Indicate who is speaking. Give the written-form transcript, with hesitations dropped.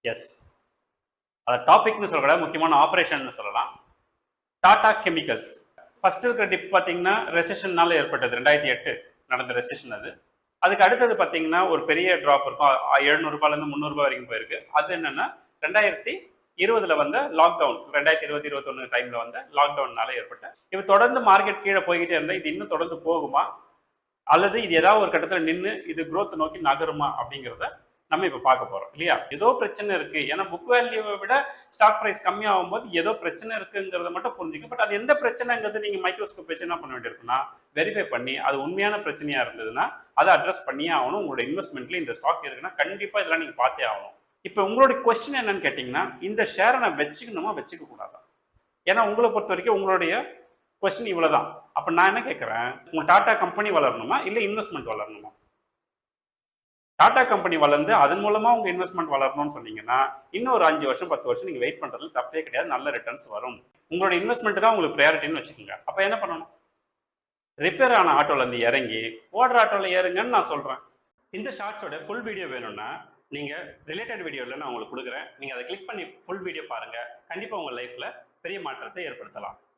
Speaker 1: S. அதை டாபிக்னு சொல்லக்கூட முக்கியமான ஆப்ரேஷன் சொல்லலாம். டாடா கெமிக்கல்ஸ் ஃபர்ஸ்ட் இருக்கிற டிப் பார்த்தீங்கன்னா ரெசெஷன்னால ஏற்பட்டது. 2008 நடந்த ரெசெஷன் அது. அதுக்கு அடுத்தது பார்த்தீங்கன்னா ஒரு பெரிய ட்ராப் இருக்கும். ₹700 300 வரைக்கும் போயிருக்கு. அது என்னன்னா 2020 வந்த லாக்டவுன், 2020 21 டைம்ல வந்த லாக்டவுன்னால ஏற்பட்ட. இப்போ தொடர்ந்து மார்க்கெட் கீழே போய்கிட்டே இருந்தால் இது இன்னும் தொடர்ந்து போகுமா, அல்லது இது ஏதாவது ஒரு கட்டத்தில் நின்று இது குரோத் நோக்கி நகருமா அப்படிங்கிறத நம்ம இப்போ பார்க்க போறோம் இல்லையா. ஏதோ பிரச்சனை இருக்கு, ஏன்னா புக் வேல்யூவை விட ஸ்டாக் பிரைஸ் கம்மியாகும் போது ஏதோ பிரச்சனை இருக்குங்கிறத மட்டும் புரிஞ்சுக்க. பட் அது எந்த பிரச்சனைங்கிறது நீங்க மைக்ரோஸ்கோப் வச்சு என்ன பண்ண வேண்டியிருக்குன்னா வெரிஃபை பண்ணி அது உண்மையான பிரச்சனையா இருந்ததுன்னா அதை அட்ரஸ் பண்ணியே ஆகணும். உங்களோட இன்வெஸ்ட்மெண்ட்ல இந்த ஸ்டாக் இருக்குன்னா கண்டிப்பா இதெல்லாம் நீங்க பார்த்தே ஆகணும். இப்போ உங்களோட கொஸ்டின் என்னன்னு கேட்டீங்கன்னா, இந்த ஷேரை நான் வச்சுக்கணுமா வச்சுக்க கூடாதா? ஏன்னா உங்களை பொறுத்த வரைக்கும் உங்களுடைய கொஸ்டின் இவ்வளவுதான். அப்ப நான் என்ன கேட்கறேன், உங்க டாடா கம்பெனி வளரணுமா இல்ல இன்வெஸ்ட்மெண்ட் வளரணுமா? டாடா கம்பெனி வளர்ந்து அதன் மூலமா உங்க இன்வெஸ்ட்மெண்ட் வளரணும்னு சொன்னீங்கன்னா இன்னும் ஒரு 5 வருஷம் 10 வருஷம் நீங்க வெயிட் பண்றதுல தப்பே கிடையாது. நல்ல ரிட்டர்ன்ஸ் வரும். உங்களோட இன்வெஸ்ட்மெண்ட் தான் உங்களுக்கு ப்ரையாரிட்டின்னு வச்சுக்கோங்க. அப்ப என்ன பண்ணணும்? ரிப்பேர் ஆன ஆட்டோல இருந்து இறங்கி ஓடுற ஆட்டோல ஏறுங்கன்னு நான் சொல்றேன். இந்த ஷார்ட்ஸோட ஃபுல் வீடியோ வேணும்னா நீங்க ரிலேட்டட் வீடியோல நான் உங்களுக்கு கொடுக்குறேன். நீங்க அதை கிளிக் பண்ணி ஃபுல் வீடியோ பாருங்க. கண்டிப்பா உங்க லைஃப்ல பெரிய மாற்றத்தை ஏற்படுத்தலாம்.